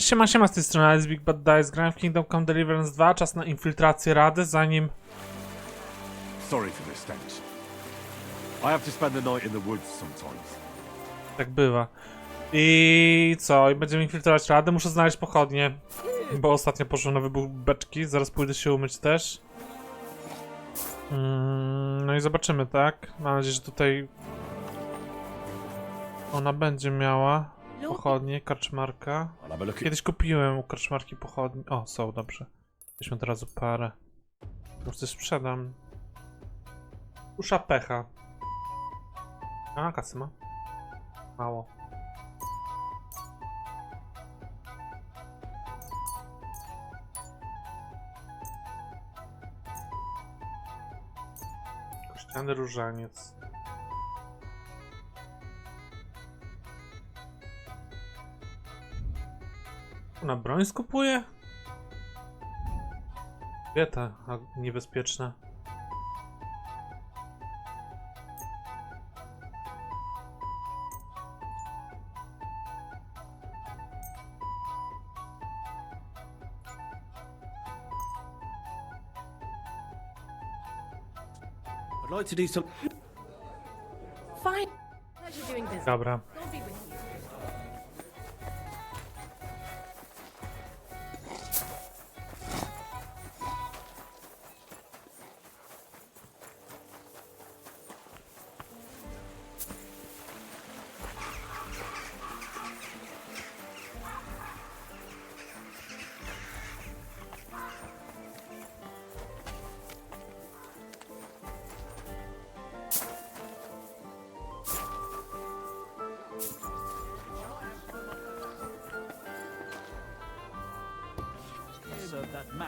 Siema, z tej strony Alice Big Bad Dice. Grałem w Kingdom Come Deliverance 2. Czas na infiltrację rady, zanim... Sorry for this, Dennis. I have to spend the night in the woods sometimes. Tak bywa. I co? I będziemy infiltrować radę. Muszę znaleźć pochodnie, bo ostatnio poszło na wybuch beczki. Zaraz pójdę się umyć też. No i zobaczymy, tak? Mam nadzieję, że tutaj ona będzie miała pochodnie, karczmarka. Kiedyś kupiłem u karczmarki pochodnie. O, są, dobrze. Weźmy od razu parę. Już coś sprzedam. Usza pecha. A, kasy ma. Mało. Kościany różaniec. Na broń skupuje? Dieta niebezpieczna. I'd like to do some... Fine. Pleasure doing business. Dobra. I'll be with you.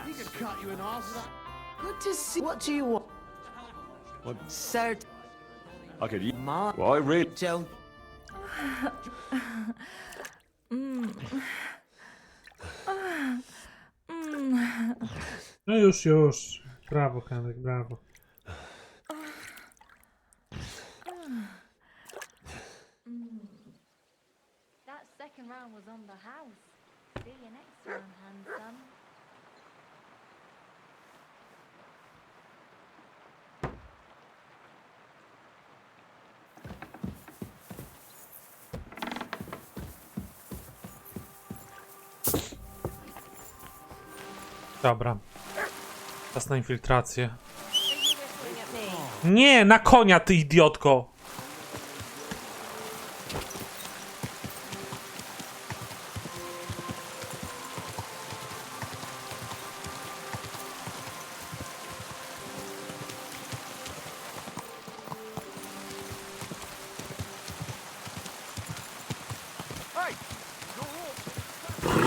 He could cut you in half. Good to see. What do you want? What? Sir, I could eat. Ma, Well, I really... don't. No już. Brawo, Henryk, brawo. That second round was on the house. See you next round, handsome. Dobra. Czas na infiltrację. Nie, na konia, ty idiotko!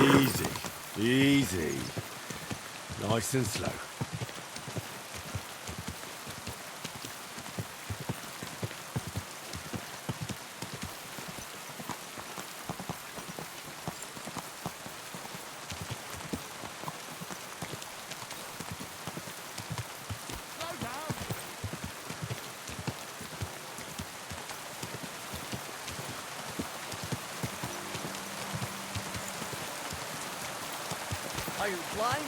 Easy. Easy. Nice and slow. Are you blind?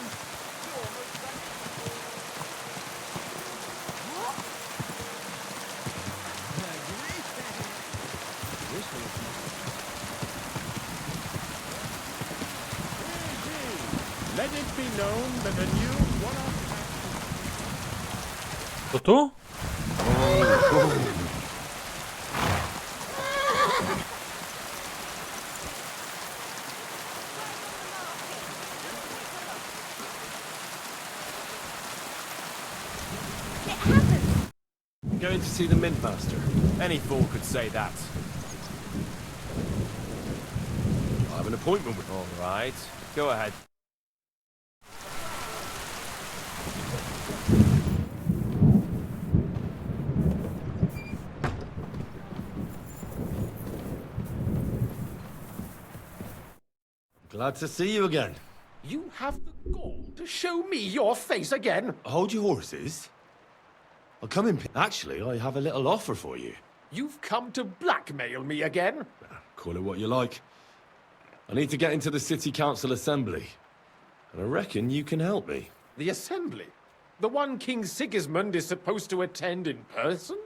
Let it be known that the new one-off... To tu? Going to see the Mint Master. Any fool could say that. I have an appointment with... All right. Go ahead. Glad to see you again. You have the gall to show me your face again? Hold your horses. I'll come in. Actually, I have a little offer for you. You've come to blackmail me again? Call it what you like. I need to get into the city council assembly. And I reckon you can help me. The assembly? The one King Sigismund is supposed to attend in person?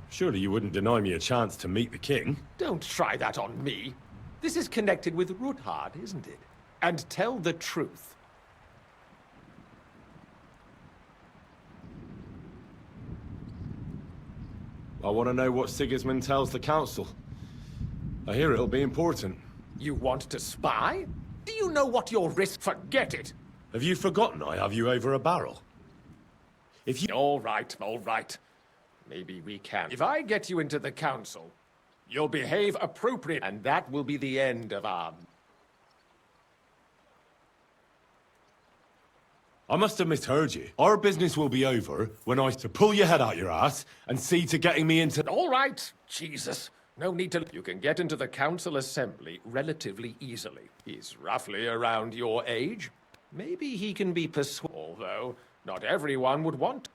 Surely you wouldn't deny me a chance to meet the king? Don't try that on me. This is connected with Ruthard, isn't it? And tell the truth. I want to know what Sigismund tells the council. I hear it'll be important. You want to spy? Do you know what you'll risk? Forget it. Have you forgotten I have you over a barrel? If you... All right, all right. Maybe we can. If I get you into the council, you'll behave appropriately, and that will be the end of our... I must have misheard you. Our business will be over when I to pull your head out your ass and see to getting me into... All right, Jesus. No need to... You can get into the council assembly relatively easily. He's roughly around your age. Maybe he can be persuaded, although not everyone would want...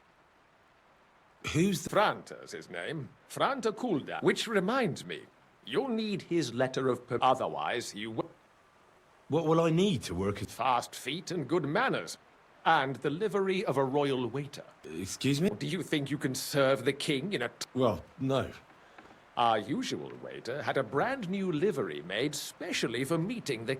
Who's the... Franta's his name. Franta Kulda. Which reminds me, you'll need his letter of... Otherwise, you will... What will I need to work as... Fast feet and good manners. And the livery of a royal waiter. Excuse me? Do you think you can serve the king in a... Well, no. Our usual waiter had a brand new livery made specially for meeting the...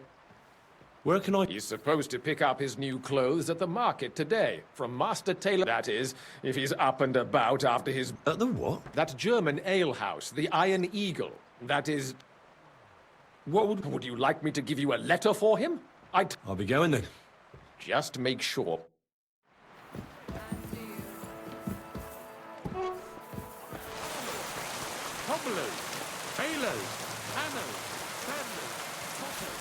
Where can I... He's supposed to pick up his new clothes at the market today, from Master Tailor. That is, if he's up and about after his... At the what? That German alehouse, the Iron Eagle. That is... What would... Would you like me to give you a letter for him? I'll be going then. Just make sure. Hobblers, halos, hammers, sandals, potters.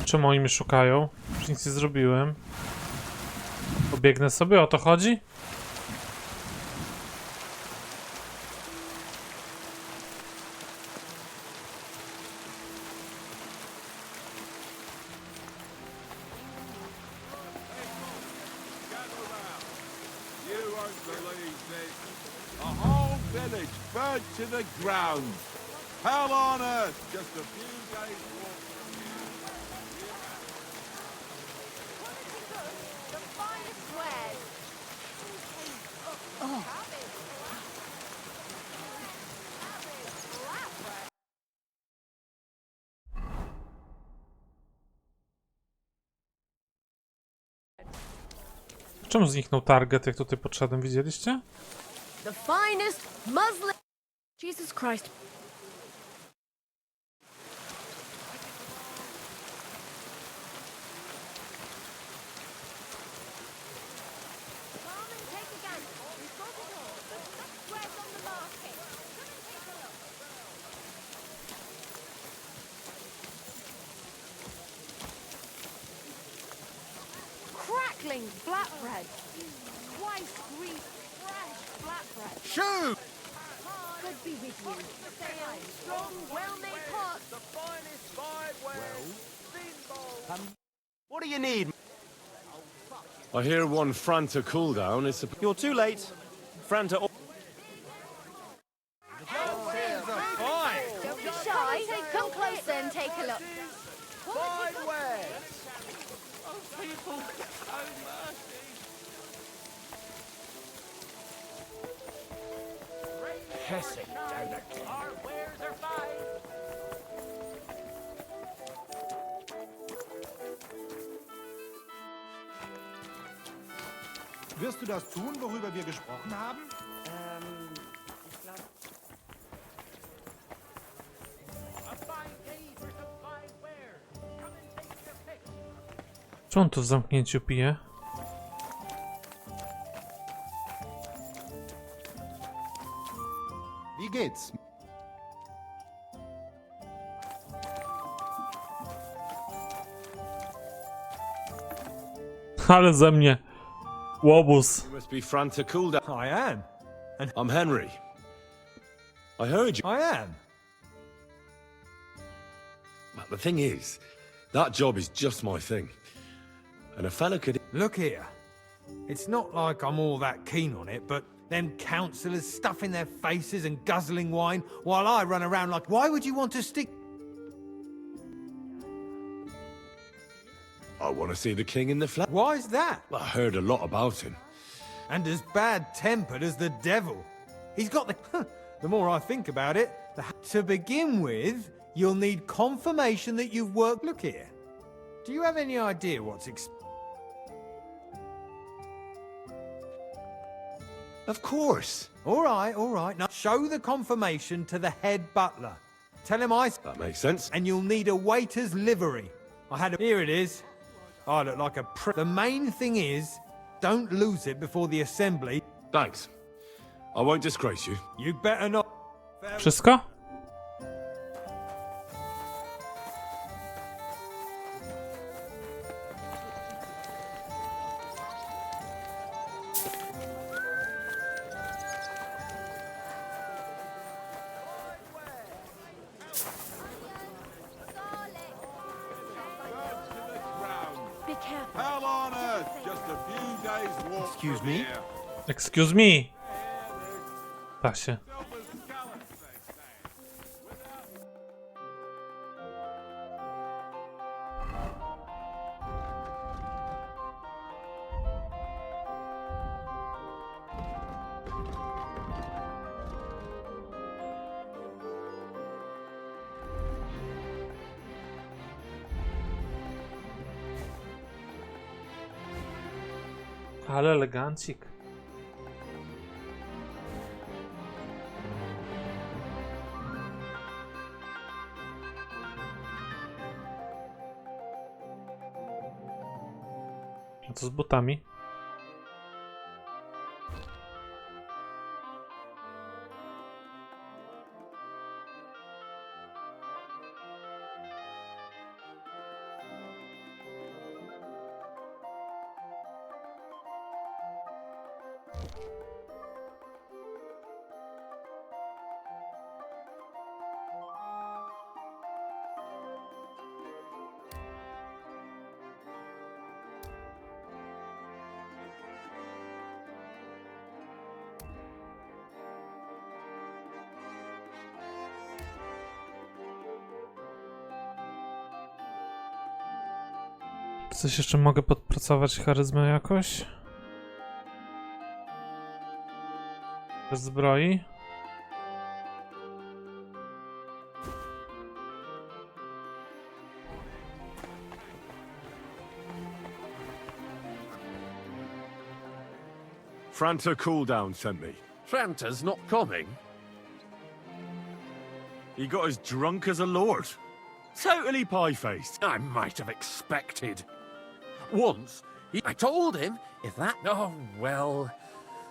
Czemu oni mnie szukają? Już nic nie zrobiłem. Pobiegnę sobie, o to chodzi? You won't believe this. A whole village burnt to the ground. Hell on earth, just a few days walk from here. The finest wares. Czemu zniknął target, jak tutaj podszedłem? Widzieliście? The finest Muslim. Jesus Christ. Come and take a gander. We've got it all. Squares on the market. Come and take a look. Crackling flatbread. Twice greased, fresh flatbread. Shoot! Good be with you. They are strong, well-made pots. What do you need? I hear one Franta cooldown is... You're too late. Franta... Don't be shy. Come closer and take a look. Wirst du das tun, worüber wir gesprochen haben? Ich glaube... Czy on tu w zamknięciu pije? Wie geht's? Ale ze mnie łobuz. You must be Franta cooldown. I am. I'm Henry. I heard you. I am. Well, the thing is, That job is just my thing. And a fella could... Look here. It's not like I'm all that keen on it, but them councillors stuffing their faces and guzzling wine while I run around like, why would you want to stick... I want to see the king in the flesh. Why's that? I heard a lot about him. And as bad-tempered as the devil. He's got the... The more I think about it, to begin with, you'll need confirmation that you've worked... Look here. Do you have any idea what's... Of course. All right. Now show the confirmation to the head butler. Tell him That makes sense. And you'll need a waiter's livery. Here it is. I look like a The main thing is, don't lose it before the assembly. Thanks. I won't disgrace you. You better not. Wszystko? Be careful. Hell on earth! Just a few days' walk. Excuse from me? here. Excuse me. Da się. Ale elegancik. A co z butami? Coś jeszcze mogę podpracować charyzmę jakoś? Bez zbroi? Franta Cooldown sent me. Franta's not coming. He got as drunk as a lord. Totally pie-faced. I might have expected. Once, I told him if that... Oh, well,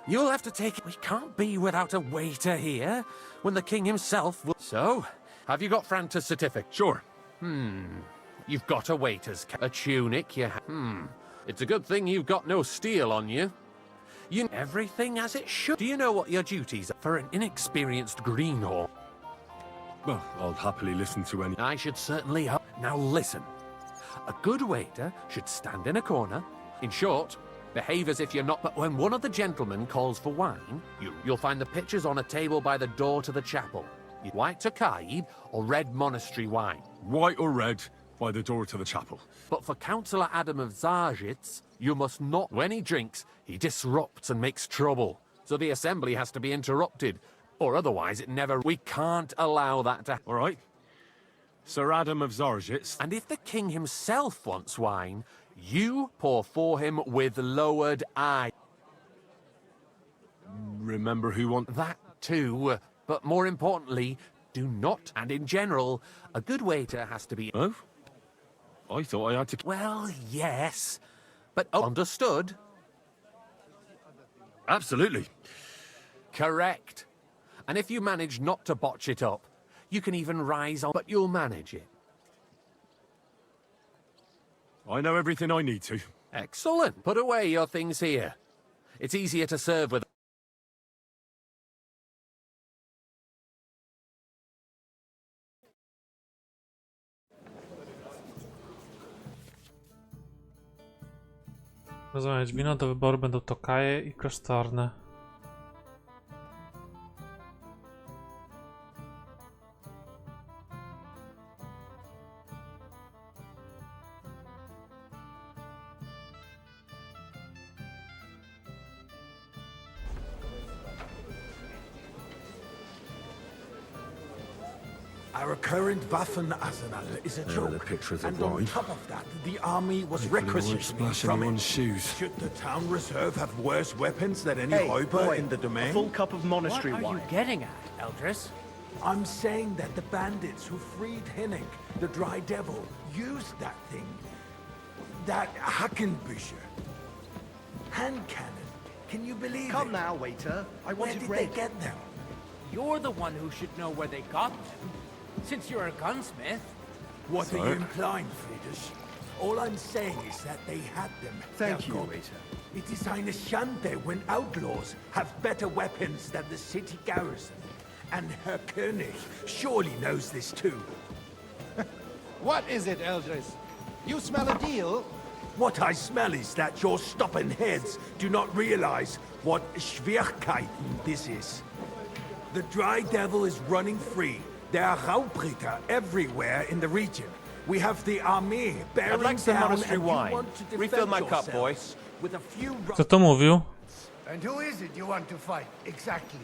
you'll have to take it. We can't be without a waiter here when the king himself will... So, have you got Franta's certificate? Sure. You've got a waiter's a tunic, It's a good thing you've got no steel on you. You everything as it should. Do you know what your duties are for an inexperienced greenhorn? Well, I'll happily listen to any... I should certainly hope. Now listen. A good waiter should stand in a corner. In short, behave as if you're not... But when one of the gentlemen calls for wine, you'll find the pitchers on a table by the door to the chapel. White Tokaid or red monastery wine. White or red, by the door to the chapel. But for Councillor Adam of Zarzhitz, you must not... When he drinks, he disrupts and makes trouble. So the assembly has to be interrupted. Or otherwise it never... We can't allow that to... All right. Sir Adam of Zarzhitz. And if the king himself wants wine, you pour for him with lowered eye. Remember who want... That too. But more importantly, do not... And in general, a good waiter has to be... Oh? I thought I had to... Well, yes. But understood? Absolutely. Correct. And if you manage not to botch it up, you can even rise on, but you'll manage it. I know everything I need to. Excellent. Put away your things here. It's easier to serve with. Rozumieć, wino do wyboru będą tokaje i klasztorne. Our current Waffenarsenal is a joke. The pictures and of on wine. top of that, the army was Hopefully they won't requisitioning splash from anyone's it. shoes. Should the town reserve have worse weapons than any Hey, Räuber boy, in the a domain? full cup of monastery What are wine. you getting at, Eldris? I'm saying that the bandits who freed Henryk, the Dry Devil, used that thing. That Hackenbücher. Hand cannon. Can you believe Come it? now, waiter. I Where wanted did red. they get them? You're the one who should know where they got them, since you're a gunsmith. What are you implying, Friedrich? All I'm saying is that they had them. Thank you, Herrgott. waiter. It is eine Schande when outlaws have better weapons than the city garrison. And Herr König surely knows this too. What is it, Eldris? You smell a deal? What I smell is that your stubborn heads do not realize what Schwierigkeiten this is. The Dry Devil is running free. There are Raubritter everywhere in the region. We have the army bearing I'd like some down, monastery and you wine. want to defend Refill my cup, boy. yourselves with a few Kto to mówił? And who is it you want to fight, exactly?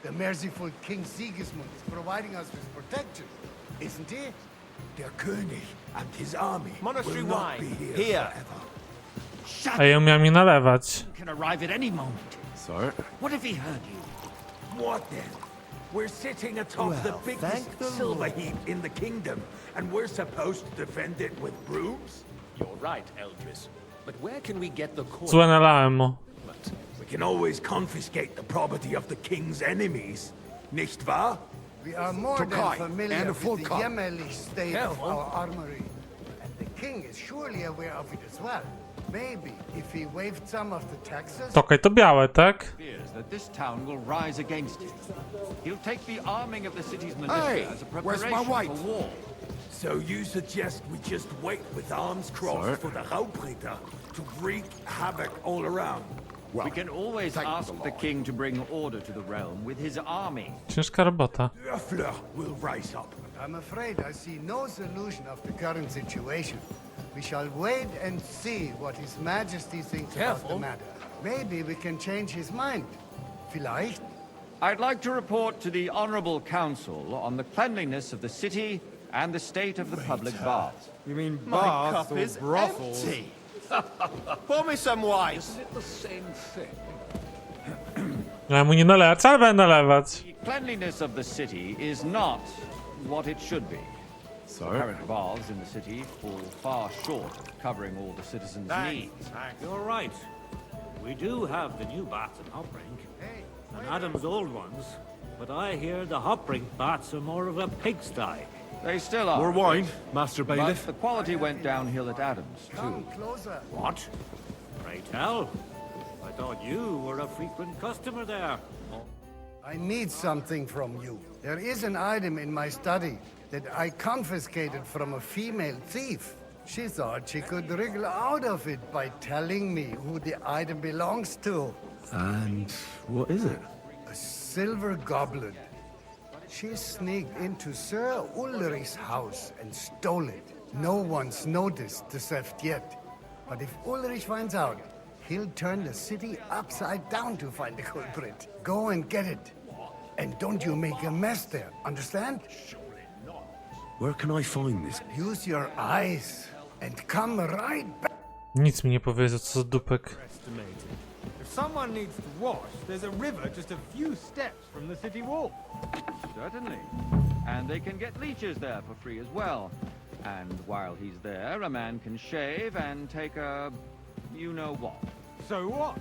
The merciful King Sigismund is providing us with protection, isn't he? Der König and his army Monastery will not wine. be here, Here. forever. A ja miałem nie nalewać. Can arrive at any moment. Sir? What if he heard you? What then? We're sitting atop the Well, biggest thank the silver Lord. heap in the kingdom, and we're supposed to defend it with brooms? You're right, Eldris. But where can we get the coin? Złe nalałem mu. We can always confiscate the property of the king's enemies, nicht wahr? We are more than Tokai, familiar and a full with the cup. Yemeli state of Careful. our armory. And the king is surely aware of it as well. Maybe if he waived some of the taxes... Tokaj to białe, tak? Fears that this town will rise against him. He'll take the arming of the city's militia Hey, as a where's my preparation wife? for war. So you suggest we just wait with arms crossed Sir? for the Raubritter to wreak havoc all around? We can always ask the king to bring order to the realm with his army. Ciężka robota. Dörfler will rise up. I'm afraid I see no solution of the current situation. We shall wait and see what His Majesty thinks about the matter. Maybe we can change his mind. Vielleicht? I'd like to report to the honorable council on the cleanliness of the city and the state of the public baths. You mean My baths cup or is brothels? empty. Pour me some wine. Isn't it the same thing? Ja mu nie nalewać, wcale będę nalewać. The cleanliness of the city is not what it should be. Sir? Current baths in the city fall far short of covering all the citizens' needs. You're right. We do have the new baths in Hopbrink, and Adam's old ones, but I hear the Hopbrink baths are more of a pigsty. They still are. More wine, Master But Bailiff. the quality went downhill at Adams, too. Come closer. What? Pray tell. I thought you were a frequent customer there. I need something from you. There is an item in my study that I confiscated from a female thief. She thought she could wriggle out of it by telling me who the item belongs to. And what is it? A silver goblet. She sneaked into Sir Ulrich's house and stole it. No one's noticed the theft yet. But if Ulrich finds out, he'll turn the city upside down to find the culprit. Go and get it. And don't you make a mess there, understand? Where can I find this? Use your eyes and come right back. Nic mi nie powiedzą, co za dupek. If someone needs to wash, there's a river just a few steps from the city wall. Certainly. And they can get leeches there for free as well. And while he's there, a man can shave and take a... you know what. So what?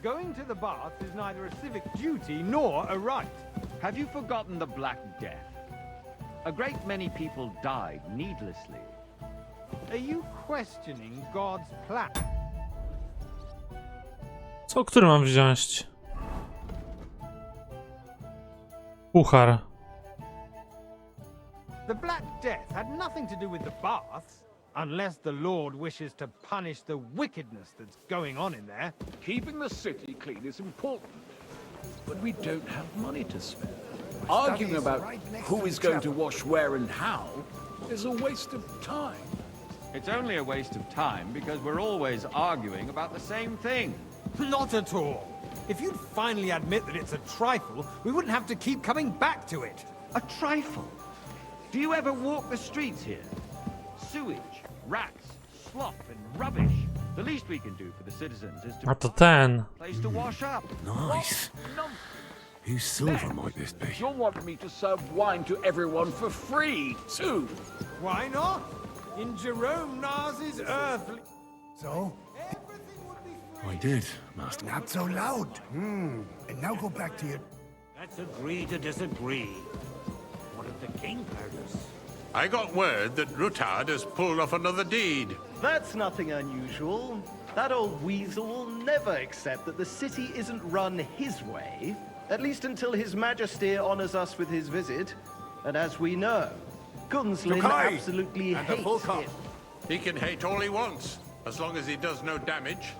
Going to the baths is neither a civic duty nor a right. Have you forgotten the Black Death? A great many people died needlessly. Are you questioning God's plan? Co, który mam wziąć? Puchar. The Black Death had nothing to do with the baths. Unless the Lord wishes to punish the wickedness that's going on in there. Keeping the city clean is important, but we don't have money to spare. Arguing about who is going to wash where and how is a waste of time. It's only a waste of time because we're always arguing about the same thing. Not at all. If you'd finally admit that it's a trifle, we wouldn't have to keep coming back to it. A trifle? Do you ever walk the streets here? Sewage, rats, slop and rubbish. The least we can do for the citizens is to A to ten. place to wash up. Nice. Whose silver might this be? You're wanting me to serve wine to everyone for free, too. Why not? In Jerome Nas's earthly... So? I did, Master. Not so loud. And now go back to your... Let's agree to disagree. What if the king heard us? I got word that Rutard has pulled off another deed. That's nothing unusual. That old weasel will never accept that the city isn't run his way, at least until His Majesty honors us with his visit. And as we know, Gunslin absolutely hates him. He can hate all he wants, as long as he does no damage.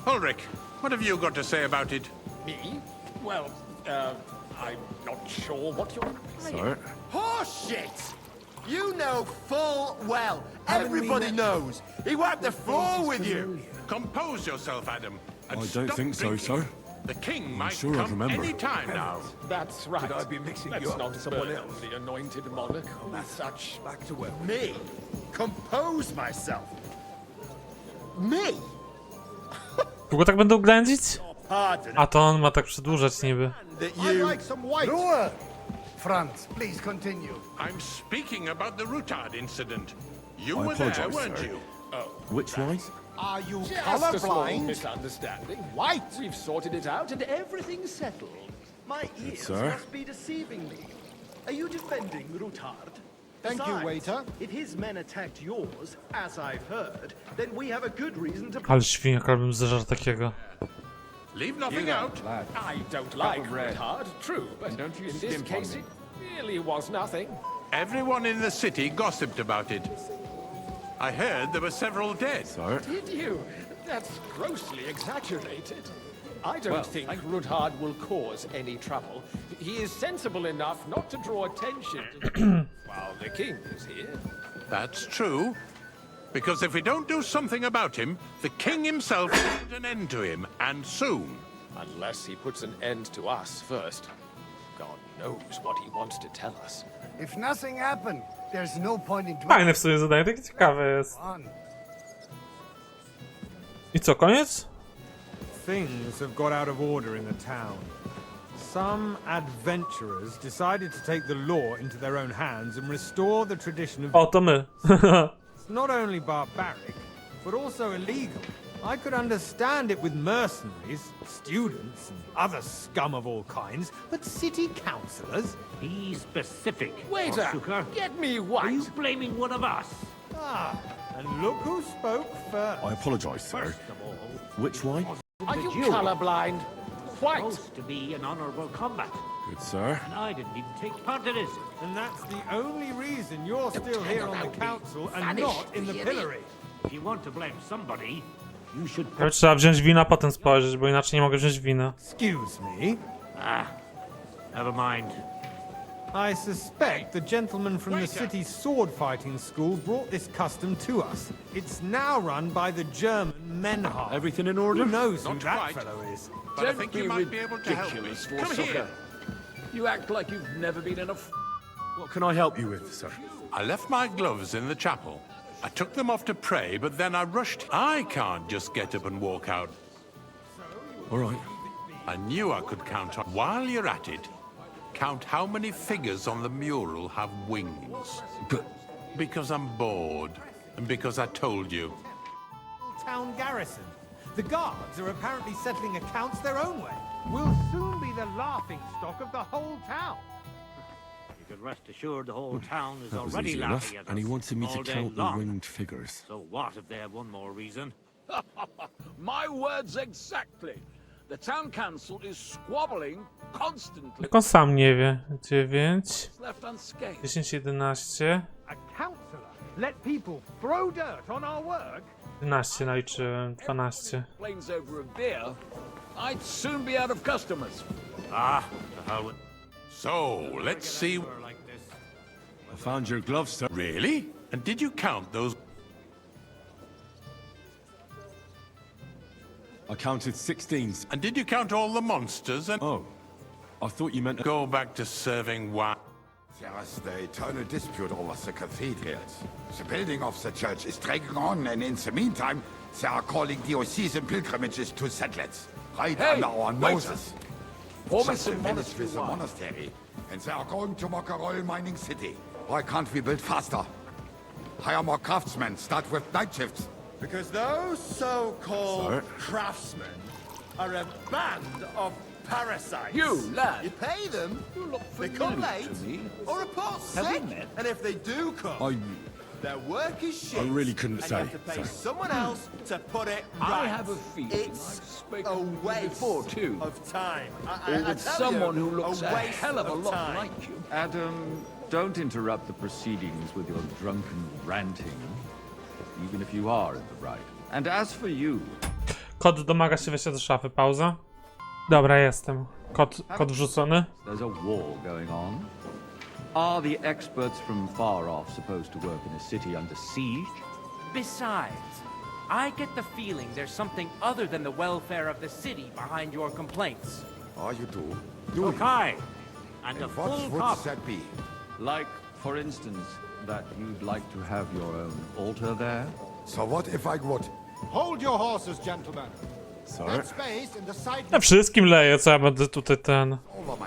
Ulrich, what have you got to say about it? Me? Well, I'm not sure what you're... Sir? Horseshit! You know full well. Everybody knows. He wiped the floor with you. Compose yourself, Adam. And I don't stop think so, drinking. sir. The king might sure I'd come remember. any time now. That's right. Could I be mixing Let's you up not with someone burden else? the anointed monarch with such... Back to work. Me? Compose myself? Me? Długo tak będą ględzić? Pardon. A to on ma tak przedłużać niby. That you... like some white. Ruhe! Franz, please continue. I'm speaking about the Rutard incident. You I were there, apologize, weren't sir. you? Which white? Are you Just a small misunderstanding. White! We've sorted it out and everything's settled. My ears sir. must be deceiving me. Are you defending Rutard? Thank you, Besides, waiter. If his men attacked yours, as I've heard, then we have a good reason to... Ale świniak, bym zażarł takiego. Leave nothing out. I don't like bread. Rutard, true, but And don't you in this skimp on case me. it really was nothing. Everyone in the city gossiped about it. I heard there were several dead. Sir? Did you? That's grossly exaggerated. I don't Well, think Rutard will cause any trouble. He is sensible enough not to draw attention to while the king is here. That's true. Because if we don't do something about him, the king himself will put an end to him, and soon. Unless he puts an end to us first. God knows what he wants to tell us. If nothing happened, there's no point in... Fajne w sumie zadanie, takie ciekawe jest. I co, koniec? Things have got out of order in the town. Some adventurers decided to take the law into their own hands and restore the tradition of... O, to my. It's not only barbaric, but also illegal. I could understand it with mercenaries, students, and other scum of all kinds, but city councillors? Be specific. Waiter, Sucker. get me Are white. you blaming one of us? Ah, and look who spoke first. I apologize, sir. First of all, Which white? Are you Jew. colorblind? White. supposed to be an honorable combat, Good, sir. and I didn't even take part in it. And that's the only reason you're still here on the council and not in the pillory. If you want to blame somebody, you should... Ale trzeba wziąć wina, potem spojrzeć, bo inaczej nie mogę wziąć wina. Excuse me. Ah, never mind. I suspect the gentleman from the city's sword fighting school brought this custom to us. It's now run by the German Menhar. Everything in order? Who knows who Not that quite. fellow is? But I think you might be able to help me. Ridiculous, Come Forsucker. here. You act like you've never been in a... What can I help you with, sir? I left my gloves in the chapel. I took them off to pray, but then I rushed. I can't just get up and walk out. All right. I knew I could count on. While you're at it, count how many figures on the mural have wings. But Because I'm bored, and because I told you. Town garrison. The guards are apparently settling accounts their own way. We'll soon be the laughing stock of the whole town. You can rest assured the whole town is that was already easy enough. laughing at us And he wanted me all to day count the long. winged figures. So what if they have one more reason? My words exactly. The town council is squabbling constantly. Jak on sam nie wie. 9, It's left unscathed. 10, 11. A councillor? Let people throw dirt on our work? 12 naliczyłem, 12. Planes over a beer, I'd soon be out of customers. The hell with... So, let's see. I found your gloves, sir. Really? And did you count those? I counted 16. And did you count all the monsters? And Oh, I thought you meant to go back to serving wine. There's the eternal dispute over the cathedrals. The building of the church is dragging on, and in the meantime, they are calling diocesan pilgrimages to settlers. Right under our noses. Just a village with a monastery, and they are going to make a royal mining city. Why can't we build faster? Hire more craftsmen, start with night shifts. Because those so-called craftsmen are a band of parasites. You, lad. You pay them, they familiar come late, to me. or report Have we sick. met? And if they do come, their work is shit. I really couldn't and say. you have to pay someone else to put it I right. have a feeling It's I've spoken a with you waste before, too. of time. Or I with tell someone you, who looks a waste hell of a lot time. like you. Adam, don't interrupt the proceedings with your drunken ranting, even if you are in the right. And as for you... Kot domaga się wejścia do szafy. Pauza. Dobra, jestem. Kot wrzucony. There's a war going on. Are the experts from far off supposed to work in a city under siege? Besides, I get the feeling there's something other than the welfare of the city behind your complaints. Oh, you do? Okay. And a What full would cup. that be? Like, for instance, that you'd like to have your own altar there? So what if I would? Hold your horses, gentlemen. Sorry. That space in the side... Ja wszystkim leję, co ja będę tutaj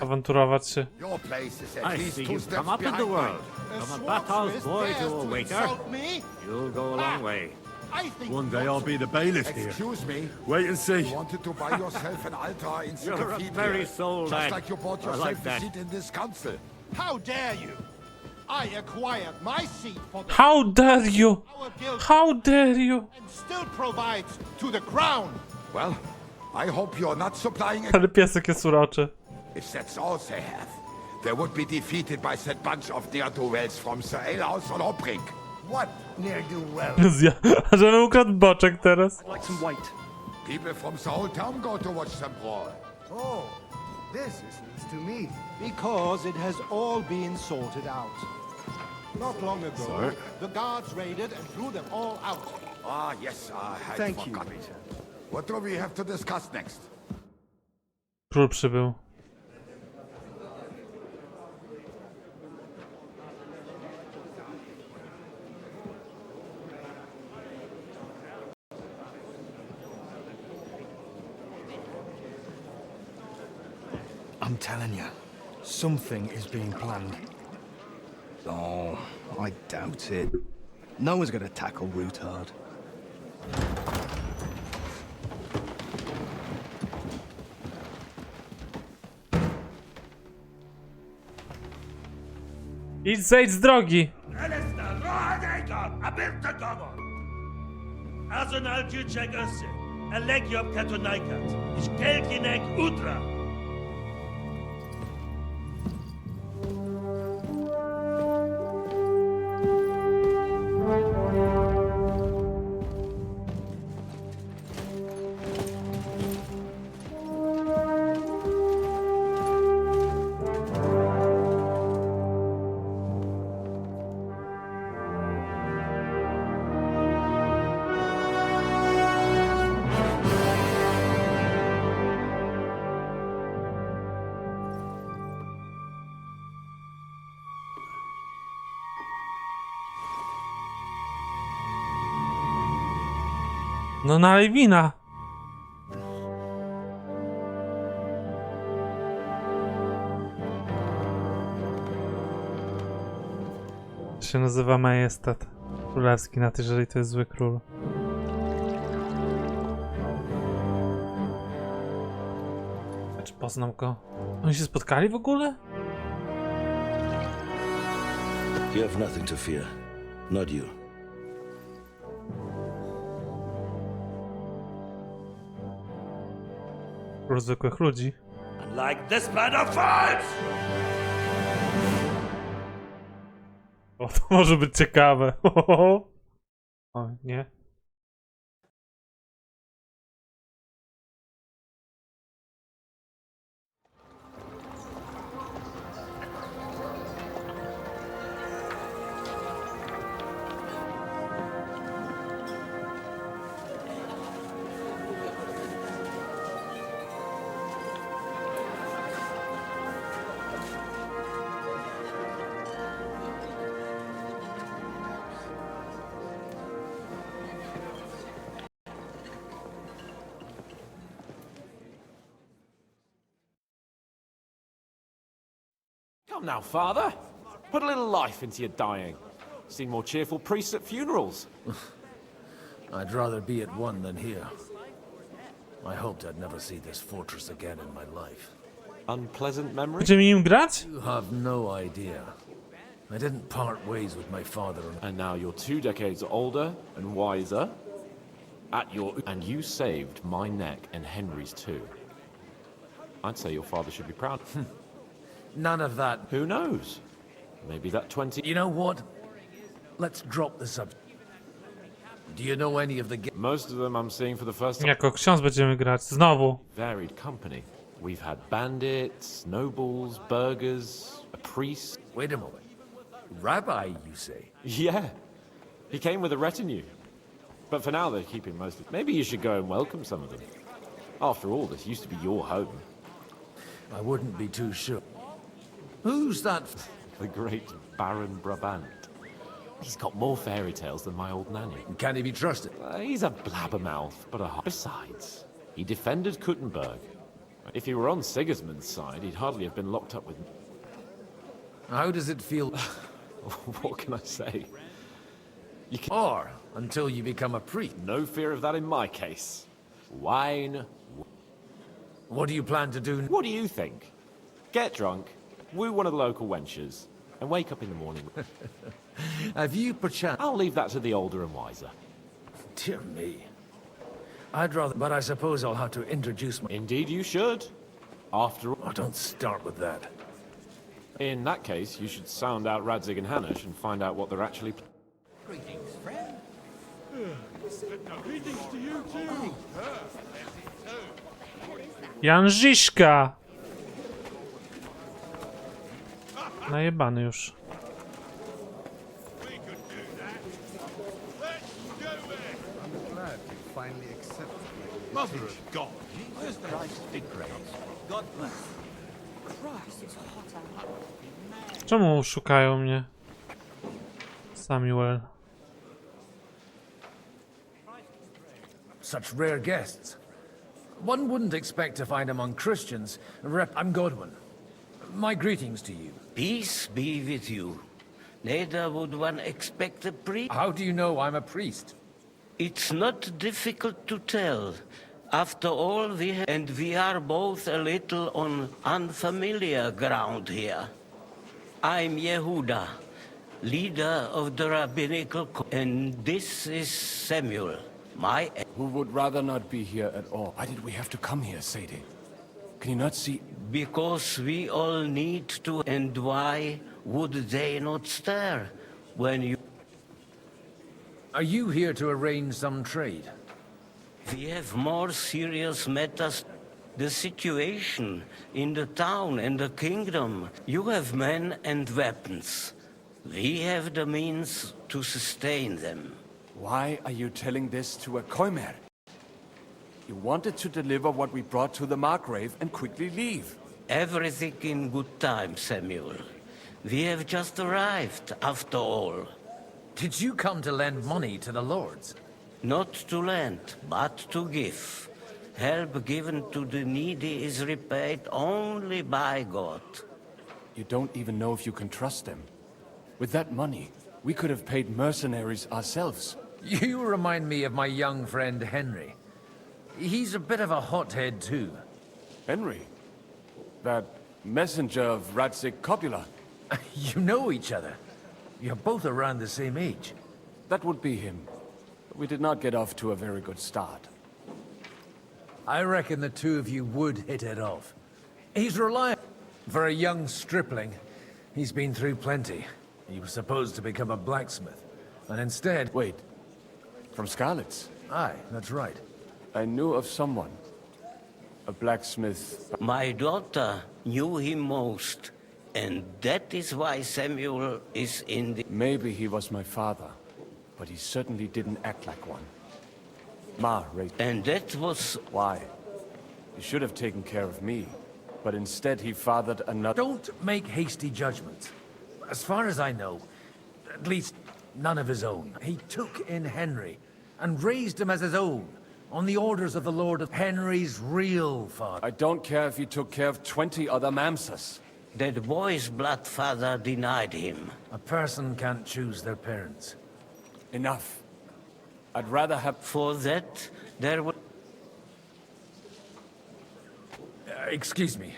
awanturować się. Your place is at I least see 2 you've steps come up in behind the mine. world. From a battle's boy to a waiter, you'll go a long way. I think One day I'll be the bailiff here. Excuse me. Wait and see. You wanted to buy yourself an altar in the You're a cathedral. very soul Just lad. like you bought I yourself like a that. seat in this council. How dare you? I acquired my seat for the How dare you? our guild How dare you? and still provides to the crown. Well, I hope you're not supplying a... Ale piesek jest uroczy. If that's all they have, they would be defeated by that bunch of ne'er-do-wells from the alehouse on Hopbrink. What ne'er-do-well? A żebym ukradł boczek teraz. Like some white. People from the whole town go to watch them brawl. Oh, this is news to me. Because it has all been sorted out. Not long ago, the guards raided and threw them all out. Ah, yes, I had Thank you, forgotten. Peter. What do we have to discuss next? Król przybył. I'm telling you, something is being planned. Oh, I doubt it. No one's gonna tackle Rootard. Idź, zejdź z drogi! No nalej wina. To się nazywa majestat królewski, nawet jeżeli to jest zły król. A czy poznam go? Oni się spotkali w ogóle? You have nothing to fear. Not you. Król zwykłych ludzi. Like this plan of fights! O, O, to może być ciekawe. O, nie. Come now, father. Put a little life into your dying. Seen more cheerful priests at funerals. I'd rather be at one than here. I hoped I'd never see this fortress again in my life. Unpleasant memory? Będziemy nim grać? You have no idea. I didn't part ways with my father. And now you're 2 decades older and wiser. And you saved my neck and Henry's too. I'd say your father should be proud. None of that. Who knows? Maybe that 20... You know what? Let's drop the subject. Do you know any of the... Most of them I'm seeing for the first time. Jako ksiądz będziemy grać. Znowu. Varied company. We've had bandits, nobles, burghers, a priest. Wait a moment. Rabbi, you say? Yeah. He came with a retinue. But for now, they're keeping most of it. Maybe you should go and welcome some of them. After all, this used to be your home. I wouldn't be too sure. Who's that? The great Baron Brabant. He's got more fairy tales than my old nanny. Can he be trusted? He's a blabbermouth, but a... Besides, he defended Kuttenberg. If he were on Sigismund's side, he'd hardly have been locked up with... How does it feel? What can I say? You can... Or until you become a priest. No fear of that in my case. Wine. What do you plan to do? What do you think? Get drunk, woo one of the local wenches, and wake up in the morning. Have you perchance... I'll leave that to the older and wiser. Dear me. I'd rather... But I suppose I'll have to introduce my... Indeed you should. After all... Oh, don't start with that. In that case, you should sound out Radzig and Hanush and find out what they're actually... Greetings, friend. Greetings to you too. Janżyszka! Najebany już. Mother of God. God bless. Christ, it's hot out. Czemu szukają mnie? Samuel. Such rare guests. One wouldn't expect to find among Christians. I'm Godwin. My greetings to you. Peace be with you. Neither would one expect a priest. How do you know I'm a priest? It's not difficult to tell. After all, we are both a little on unfamiliar ground here. I'm Yehuda, leader of the rabbinical and this is Samuel, my... Who would rather not be here at all. Why did we have to come here, Sadie? Can you not see... Because we all need to, and why would they not stir when you... Are you here to arrange some trade? We have more serious matters. The situation in the town and the kingdom. You have men and weapons. We have the means to sustain them. Why are you telling this to a Koimer? You wanted to deliver what we brought to the Margrave and quickly leave. Everything in good time, Samuel. We have just arrived, after all. Did you come to lend money to the lords? Not to lend, but to give. Help given to the needy is repaid only by God. You don't even know if you can trust them. With that money, we could have paid mercenaries ourselves. You remind me of my young friend Henry. He's a bit of a hothead too. Henry? That messenger of Radzig Copula? You know each other. You're both around the same age. That would be him. We did not get off to a very good start. I reckon the two of you would hit it off. He's reliable. For a young stripling, he's been through plenty. You were supposed to become a blacksmith, and instead... Wait. From Scarlet's? Aye, that's right. I knew of someone. A blacksmith. My daughter knew him most, and that is why Samuel is in the... Maybe he was my father, but he certainly didn't act like one. Ma raised... And that was... Why? He should have taken care of me, but instead he fathered another... Don't make hasty judgments. As far as I know, at least none of his own. He took in Henry and raised him as his own, on the orders of the Lord of Henry's real father. I don't care if he took care of 20 other mamsas. That boy's blood father denied him. A person can't choose their parents. Enough. I'd rather have... For that, there was... Excuse me.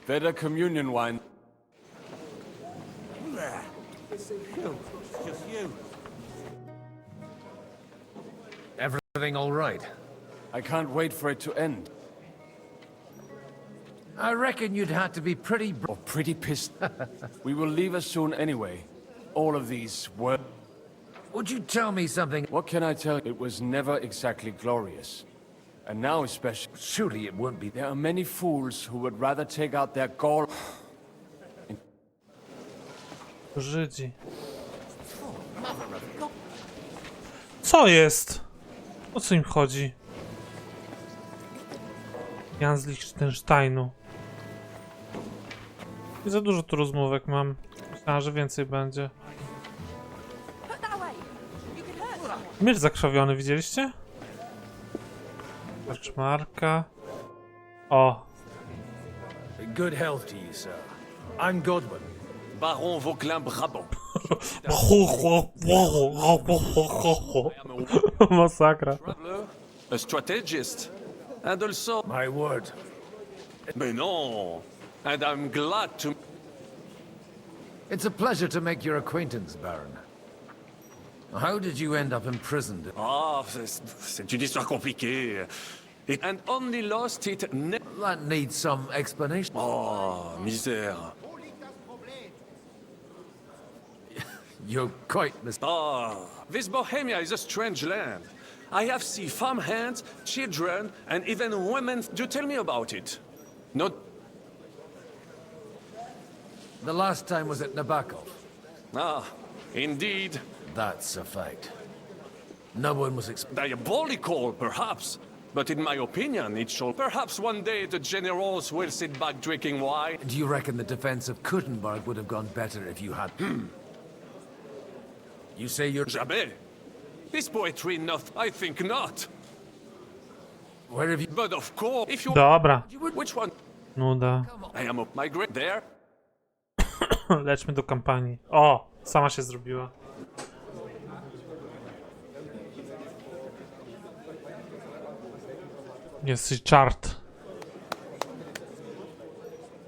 Better communion wine. It's just you. Everything all right? I can't wait for it to end. I reckon you'd have to be pretty... Or pretty pissed. We will leave us soon anyway. All of these were... Would you tell me something? What can I tell you? It was never exactly glorious. And now especially... Surely it won't be... There are many fools who would rather take out their gall... Żydzi. Co jest? O co im chodzi? Jan z Liechtensteinu. I za dużo tu rozmówek mam. Myślałem, że więcej będzie. Miecz zakrwawiony, widzieliście? Karczmarka. O. Good health to you, sir. I'm Godwin. Baron Vauquelin-Brabant. Masakra. A strategist. And also... My word. Mais non. And I'm glad to... It's a pleasure to make your acquaintance, Baron. How did you end up imprisoned? Ah, c'est une histoire compliquée. And only lost it... That needs some explanation. Oh, misère. You're quite this Bohemia is a strange land. I have seen farmhands, children, and even women. Do tell me about it. Not... The last time was at Nabokov. Ah, indeed. That's a fact. No one was diabolical, perhaps. But in my opinion, it should. Perhaps one day the generals will sit back drinking wine. Do you reckon the defense of Kuttenberg would have gone better if you had... You say you're... Jamais. Is poetry enough? I think not. Where have you... But of course, if you... Dobra. Which one? Nuda. I am up my grade there. Lećmy do kampanii. O! Sama się zrobiła. Jest czart.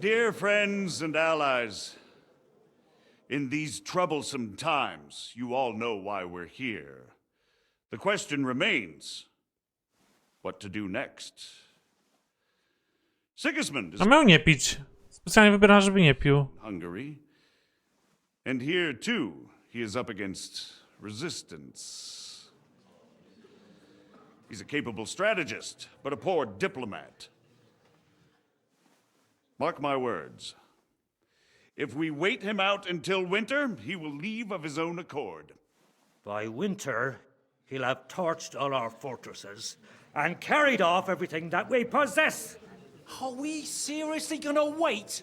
Dear friends and allies, in these troublesome times, you all know why we're here. The question remains, what to do next? Sigismund is... A miał nie pić. Specjalnie wybieram, żeby nie pił. Hungary. And here, too, he is up against resistance. He's a capable strategist, but a poor diplomat. Mark my words. If we wait him out until winter, he will leave of his own accord. By winter, he'll have torched all our fortresses and carried off everything that we possess. Are we seriously gonna wait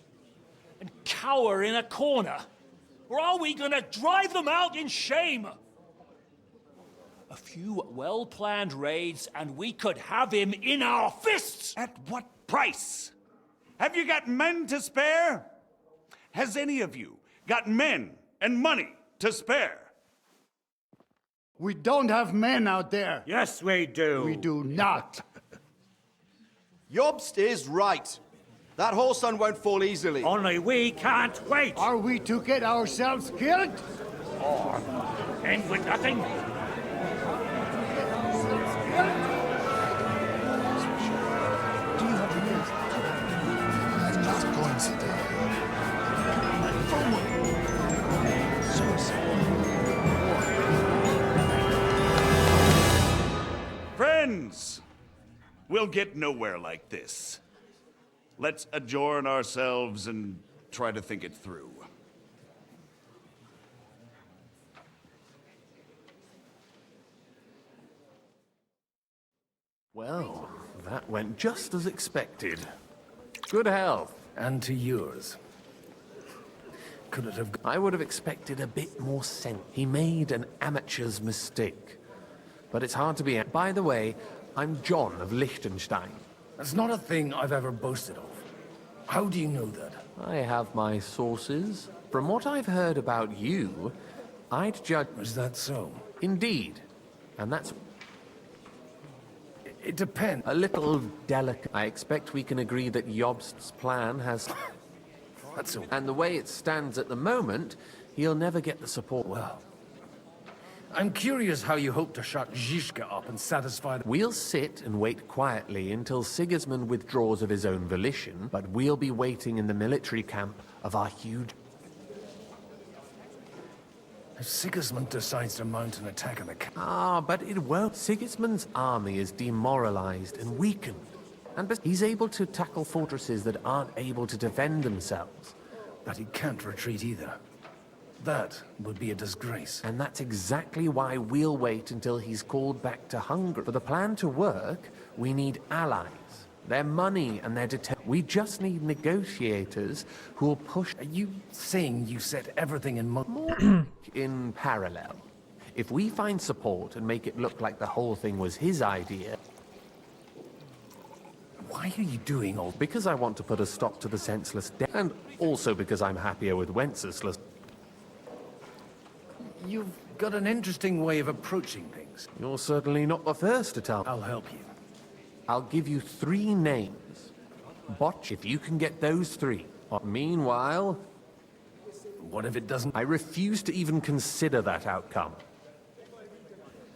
and cower in a corner? Or are we gonna drive them out in shame? A few well-planned raids and we could have him in our fists! At what price? Have you got men to spare? Has any of you got men and money to spare? We don't have men out there. Yes, we do. We do not. Jobst is right. That whole sun won't fall easily. Only we can't wait. Are we to get ourselves killed? Or end with nothing? Do you have the news? I'm not going to die. Friends, we'll get nowhere like this. Let's adjourn ourselves and try to think it through. Well, that went just as expected. Good health. And to yours. Could it have... I would have expected a bit more sense. He made an amateur's mistake. But it's hard to be... By the way, I'm John of Liechtenstein. That's not a thing I've ever boasted of. How do you know that? I have my sources. From what I've heard about you, I'd judge... Is that so? Indeed. And that's... It depends. A little delicate. I expect we can agree that Jobst's plan has... That's all. And the way it stands at the moment, he'll never get the support. Well, I'm curious how you hope to shut Zizka up and satisfy the... We'll sit and wait quietly until Sigismund withdraws of his own volition, but we'll be waiting in the military camp of our huge... If Sigismund decides to mount an attack on the camp... Ah, but it won't. Sigismund's army is demoralized and weakened. And he's able to tackle fortresses that aren't able to defend themselves. But he can't retreat either. That would be a disgrace. And that's exactly why we'll wait until he's called back to Hungary. For the plan to work, we need allies. Their money and their we just need negotiators who will push... Are you saying you set everything in motion? In parallel. If we find support and make it look like the whole thing was his idea... Why are you doing all... Because I want to put a stop to the senseless death, and also because I'm happier with Wenceslas. You've got an interesting way of approaching things. You're certainly not the first to tell. I'll help you. I'll give you 3 names. Botch, if you can get those 3. Meanwhile... What if it doesn't? I refuse to even consider that outcome.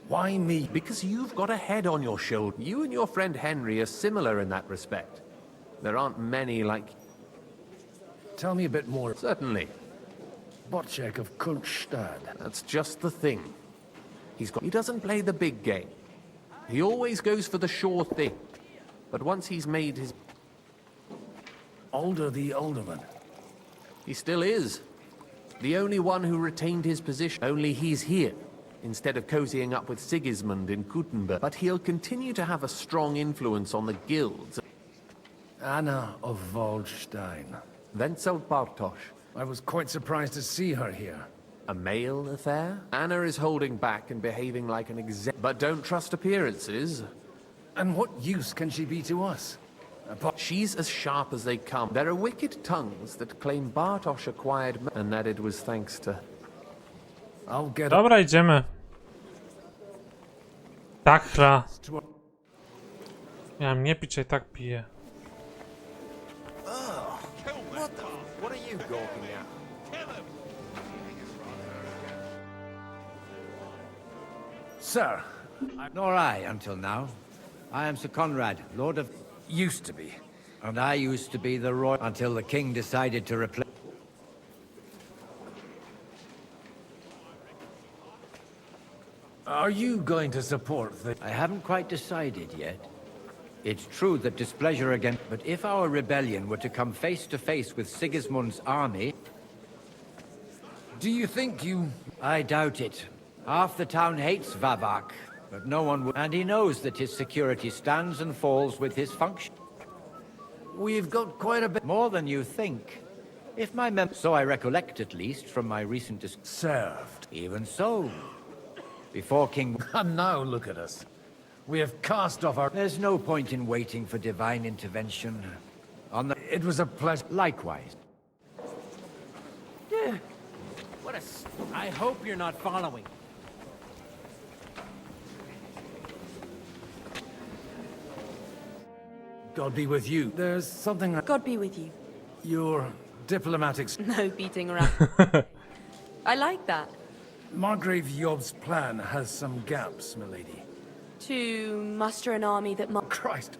Why me? Because you've got a head on your shoulder. You and your friend Henry are similar in that respect. There aren't many like... Tell me a bit more. Certainly. Botchek of Kultstad. That's just the thing. He doesn't play the big game. He always goes for the sure thing. But once he's made his... Alder the Alderman. He still is. The only one who retained his position. Only he's here, instead of cozying up with Sigismund in Gutenberg. But he'll continue to have a strong influence on the guilds. Anna of Waldstein. Wenzel Bartosz. I was quite surprised to see her here. A male affair? Anna is holding back and behaving like an but don't trust appearances. And what use can she be to us? She's as sharp as they come. There are wicked tongues that claim Bartosz acquired and that it was thanks to... I'll get... Dobra, idziemy. Takra. Miałem nie pić, a i tak piję. What are you gawking at? Sir. Nor I, until now. I am Sir Conrad, Lord of... Used to be. And I used to be the Roy... until the king decided to replace... Are you going to support the... I haven't quite decided yet. It's true that displeasure again... But if our rebellion were to come face to face with Sigismund's army... Do you think you... I doubt it. Half the town hates Vavak, but no one would... And he knows that his security stands and falls with his function. We've got quite a bit... More than you think. If my so I recollect, at least, from my recent... Served. Even so. Before King... And now look at us. We have cast off our... There's no point in waiting for divine intervention. On the... It was a pleasure. Likewise. Yeah. What a... I hope you're not following. God be with you. There's something... God be with you. Your diplomatics... No beating around. I like that. Margrave Job's plan has some gaps, milady. To muster an army that... Christ.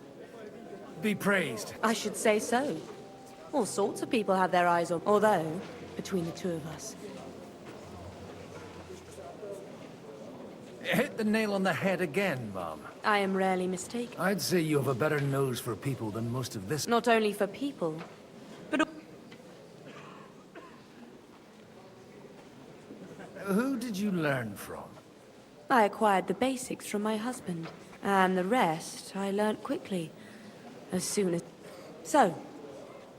Be praised. I should say so. All sorts of people have their eyes on... Although, between the two of us... Hit the nail on the head again, Mum. I am rarely mistaken. I'd say you have a better nose for people than most of this. Not only for people, but... Who did you learn from? I acquired the basics from my husband, and the rest I learnt quickly, as soon as... So,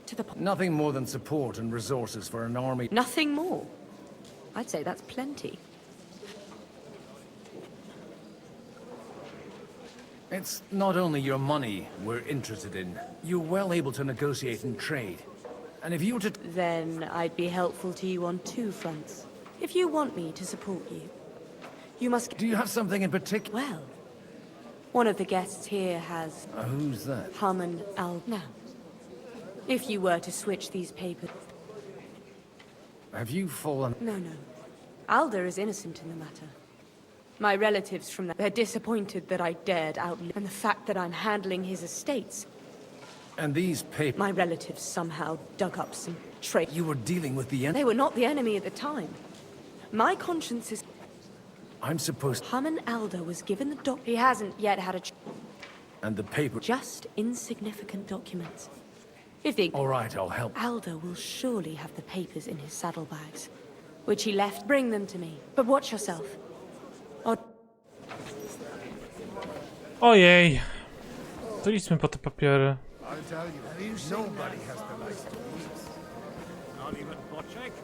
to the point. Nothing more than support and resources for an army. Nothing more? I'd say that's plenty. It's not only your money we're interested in. You're well able to negotiate and trade. And if you were to... Then I'd be helpful to you on two fronts. If you want me to support you, you must... Do you have something in particular? Well, one of the guests here has... Who's that? Haman Al... Now, if you were to switch these papers... Have you fallen... No. Alder is innocent in the matter. My relatives from they're disappointed that I dared outlive... And the fact that I'm handling his estates... And these papers... My relatives somehow dug up some trade... You were dealing with the enemy? They were not the enemy at the time. My conscience is... I'm supposed... Haman Alder was given the doc... He hasn't yet had a... And the paper... Just insignificant documents. If they... All right, I'll help. Alder will surely have the papers in his saddlebags, which he left. Bring them to me. But watch yourself. Or... Ojej. To idźmy po te papiery.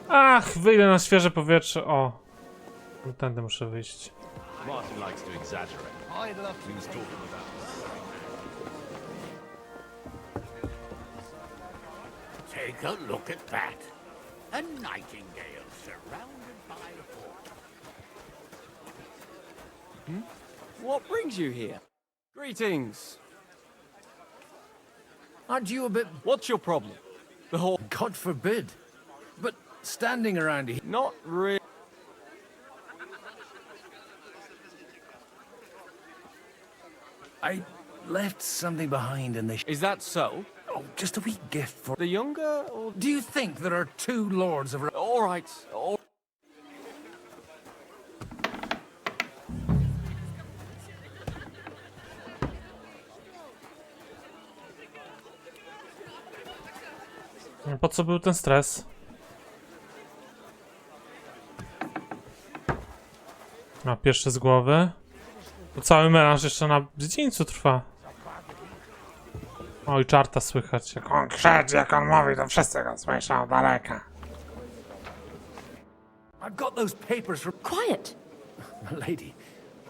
Ach, wyjdę na świeże powietrze. O. Tędy muszę wyjść. Martin likes to exaggerate. I'd love to. He was talking about. Take a look at that. A nightingale surrounded by a hawk. What brings you here? Greetings. Aren't you a bit... What's your problem? The whole... God forbid. But standing around here... Not really. I left something behind in the... Is that so? Oh, just a wee gift for... The younger or... Do you think there are two lords of... All right. Po co był ten stres? A pierwszy z głowy. To cały melanż jeszcze na dziedzińcu trwa. Oj, czarta słychać. Jak on krzyczy, jak on mówi, to wszyscy go słyszą daleka. I've got those papers from... Quiet! Lady,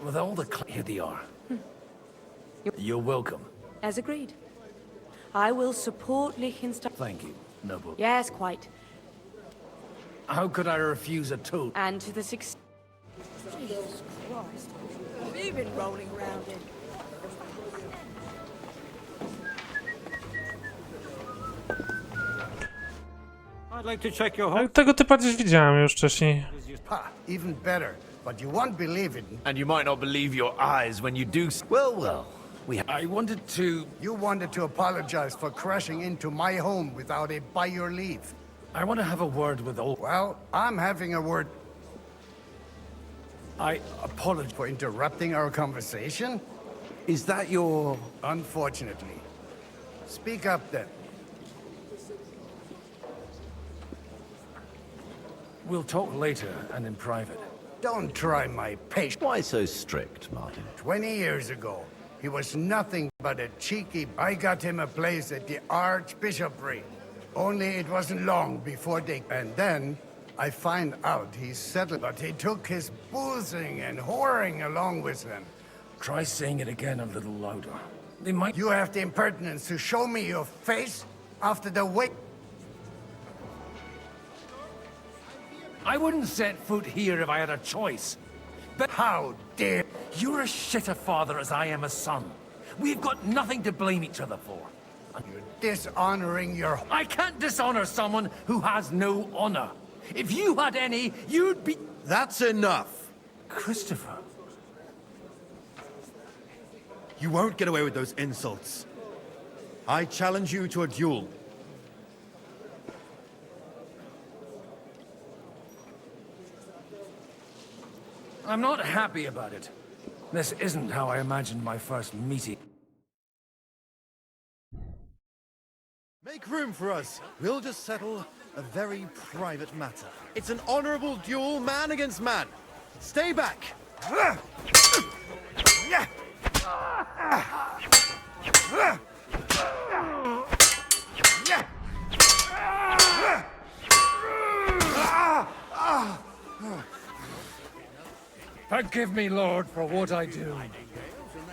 with all the... Here they are. You're welcome. As agreed. I will support Liechtenstein. Thank you, noble. Yes, quite. How could I refuse a toad? And to the Jesus Christ. We've been rolling around in. I'd like to check your home. Tego typa gdzieś widziałem już wcześniej. Ha, even better. But you won't believe it. And you might not believe your eyes when you do... Well. I wanted to... You wanted to apologize for crashing into my home without it by your leave. I want to have a word with all... Well, I'm having a word. I apologize for interrupting our conversation. Is that your... Unfortunately. Speak up then. We'll talk later and in private. Don't try my patience. Why so strict, Martin? 20 years ago, he was nothing but a cheeky... I got him a place at the Archbishopric. Only it wasn't long before they... And then, I find out he's settled, but he took his boozing and whoring along with him. Try saying it again a little louder. They might... You have the impertinence to show me your face after the wake... I wouldn't set foot here if I had a choice. But how dare... You're as shit a father as I am a son. We've got nothing to blame each other for. You're dishonoring your... I can't dishonor someone who has no honor. If you had any, you'd be... That's enough. Christopher. You won't get away with those insults. I challenge you to a duel. I'm not happy about it. This isn't how I imagined my first meeting. Make room for us. We'll just settle a very private matter. It's an honorable duel, man against man. Stay back. Forgive me, Lord, for what I do.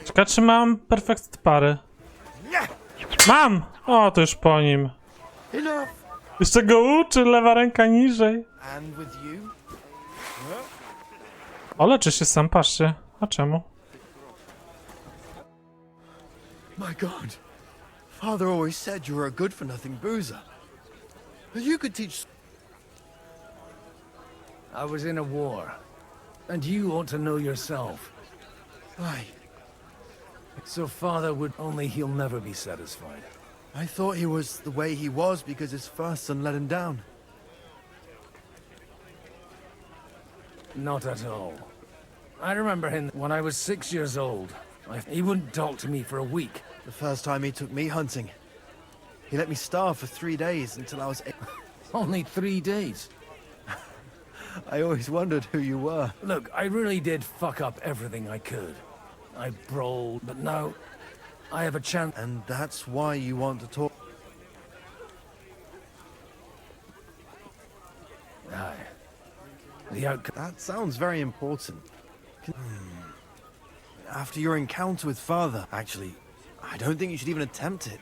Czekaj, czy mam perfekt pary? Mam! O, to już po nim. Jeszcze go uczy, lewa ręka niżej. O, leczy się sam, patrzcie. A czemu? My God. Father always said you were a good-for-nothing boozer. But you could teach... I was in a war, and you ought to know yourself. Why? So Father would only he'll never be satisfied. I thought he was the way he was because his first son let him down. Not at all. I remember him when I was 6 years old. He wouldn't talk to me for a week. The first time he took me hunting, he let me starve for 3 days until I was 8. Only 3 days? I always wondered who you were. Look, I really did fuck up everything I could. I brawled, but now I have a chance. And that's why you want to talk. Aye. The outcome. That sounds very important. After your encounter with Father, actually, I don't think you should even attempt it.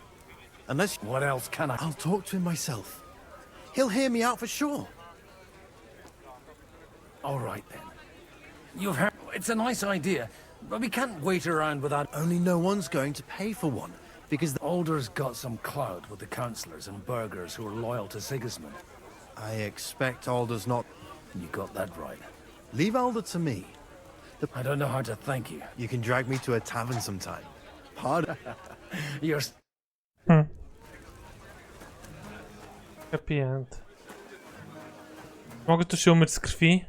Unless... What else can I... I'll talk to him myself. He'll hear me out for sure. All right, then. You've heard... It's a nice idea, but we can't wait around without... Only no one's going to pay for one, because the Alder's got some clout with the councillors and burghers who are loyal to Sigismund. I expect Alder's not... You got that right. Leave Alder to me. I don't know how to thank you. You can drag me to a tavern sometime. Pardon? You're... Happy end. Mogę tu się umyć z krwi?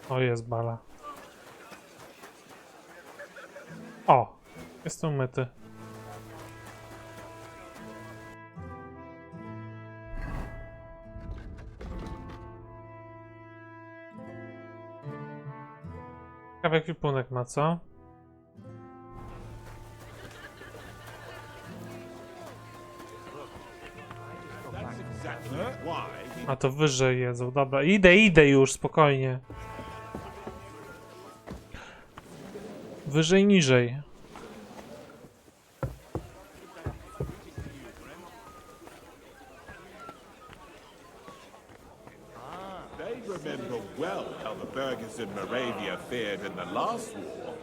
O, jest bala. O! Jestem umyty. Ciekawy ekwipunek ma, co? A to wyżej jedzą, dobra. Idę już, spokojnie. Wyżej, niżej. Remember well how the burghers in Moravia fared in the last war.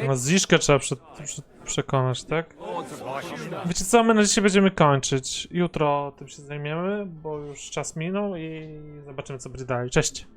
No, Ziszkę trzeba przekonać, tak? Wiecie co, my na dzisiaj będziemy kończyć. Jutro tym się zajmiemy, bo już czas minął i zobaczymy, co będzie dalej. Cześć!